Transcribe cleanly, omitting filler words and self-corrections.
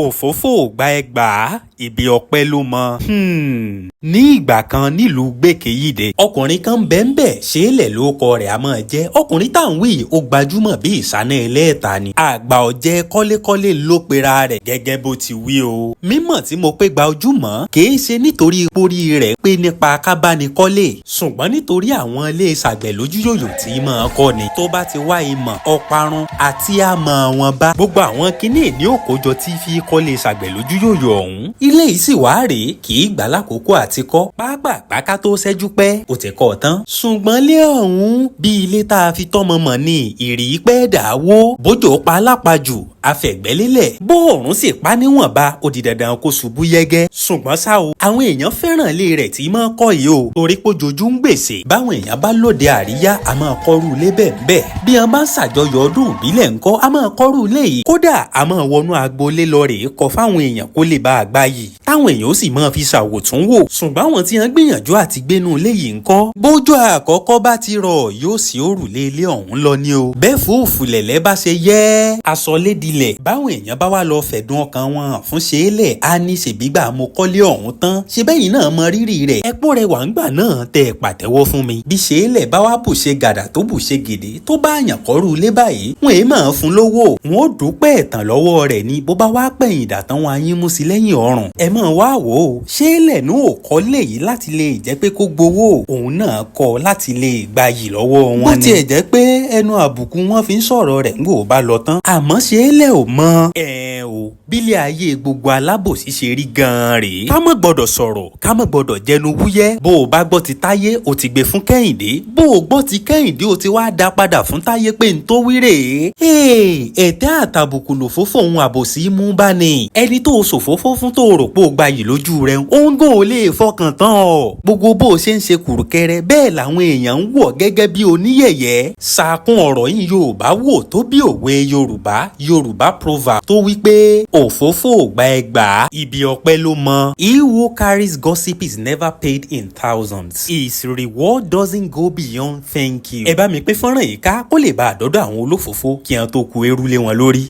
òfófó gba ẹgbàá ibi ọpẹ́ ló mọ. ní ìgbà kan nílùú gbèkéyìdé ọkùnrin kan bẹ́ẹ̀nbẹ́ẹ̀ ṣẹlẹ̀ lórúkọ rẹ̀ a máa jẹ́ ọkùnrin tá à ń wí ó gbajúmọ̀ bí ìsáná ẹlẹ́ẹ̀ta ni. àgbà ọ̀jẹ̀ kọ́lékọ́lé ló pera rẹ̀ gẹ́gẹ́ bó ti wí o. mímọ̀ tí mo pé gbajúmọ̀ kìí ṣe nítorí orí rẹ̀ pé nípa kábánikọ́lé ṣùgbọ́n nítorí àwọn ilé ìṣàgbẹ̀ lójúyòyò tí máa kọ́ ni. tó bá ti wá ìmọ̀ ọparun àti àmọ́ wọn bá gbogbo àwọn kinní ní òkójọ tí fi kọ́lé ìṣàgbẹ̀ lójúyòyò ọ̀hún. ilé yìí sì wá rèé kì í gbà lákòókò àti kọ́ pàápàá ká tó ṣẹ́jú pẹ́ ó ti kọ́ tán. ṣùgbọ́n lé ọ̀hún bí ilé tá a fi tọ́mọ mọ̀ ní ìrì pẹ́ dà wó bójò pa lápajù afẹ̀gbẹ́lélẹ̀ bóòrùn sì pa níwọ̀nba ó di dandan kó ṣubú yẹ́gẹ́. ṣùgbọ́n ṣá o àwọn èèyàn fẹ́ràn ilé rẹ̀ tí máa kọ́ yìí o torí pé jojú ń gbèsè báwọn èèyàn bá lóde àríyá a máa kọ́rù ilé bẹ́ẹ̀ bí wọ́n bá ń ṣàjọyọ̀ ọdún ìbílẹ̀ ńkọ́ a máa kọ́rù ilé yìí kódà a máa wọnú agboolé lọ rèé kọ́ fáwọn èèyàn kó lè bá a gbá yìí táwọn èèyàn ó sì máa fi ṣàwòtún wò. ṣùgbọ́n àwọn tí wọ́n gbìyànjú àti gbénú ilé yìí ńkọ́ bójú àkọ́kọ́ bá ti rọ̀ yóò sí òrùlé ilé ọ̀hún lọ ní o. bẹ́ẹ̀ fòófù lẹ̀lẹ́ bá ṣe yẹ́ aṣọ lédilẹ̀ báwọn èèyàn bá wá lọ fẹ̀dùn ọkàn wọn hàn fún ṣeélẹ̀ á ní ṣèbígbà mo kọ́lé ọ̀hún tán ṣe bẹ́yìn náà mọ rírì rẹ̀ ẹ̀pọ̀ rẹ̀ wà ń gbà náà tẹ pàtẹ́wọ́ fún mi. bí ṣeélẹ̀ bá wá bùṣe gàdà tó bùṣe gèdè tó bá àyàn kọ́rù ilé báyìí wọn èé máa fún lówó wọn ó dúpẹ́ ẹ̀tàn lọ́wọ́ rẹ̀ ni bó bá wá pẹ̀yìn ìdàtàn wọn ayé mú sí lẹ́yìn ọrùn. ẹ mọ̀ wá wò ó ṣeélẹ̀ ní ò kọ́lé yìí láti lè jẹ́ pé kó gbowó òun náà kọ́ láti lè gbayì lọ́wọ́ wọn ni. bó tiẹ̀ jẹ́ pé ẹnu àbùkù wọn fi ń sọ̀rọ̀ rẹ̀ ń gbò bá lọ tán àmọ́ ṣeélẹ̀ ò mọ o bílẹ̀ ayé gbogbo alábòsí ṣe rí gan-an rèé. ká má gbọ́dọ̀ sọ̀rọ̀ ká má gbọ́dọ̀ jẹnu wúyẹ́ bó o bá gbọ́ ti táyé o ti gbé fún kẹ́hìndé bó o gbọ́ ti kẹ́hìndé o ti wá dá padà fún táyé pé n tó wí rèé. ẹ̀tẹ́ àtàbùkù lòfófó òun àbòsí mú bá ní. ẹni tó o ṣòfófó fún tó o rò pé o gbayì lójú rẹ̀ òun gan ò lè fọkàn tán ọ. gbogbo bó o ṣe ń ṣe kùrùkẹrẹ bẹ́ẹ̀ làwọn èèyàn ń wọ̀ gẹ́gẹ́ bí oníyẹ̀yẹ́. sàkún ọ̀rọ̀ yìí Yorùbá wò tó bí òwe Yorùbá proverb tó wí pé òfófó gba ẹgbàá ibi ọpẹ́ ló mọ. He who carries gossip is never paid in thousands. His reward doesn't go beyond thank you. ẹ bá mi pín fọ́nrán yìí ká kó lè bá àdọ́dọ̀ àwọn olófòfó kí wọ́n tó ku eérú lé wọn lórí.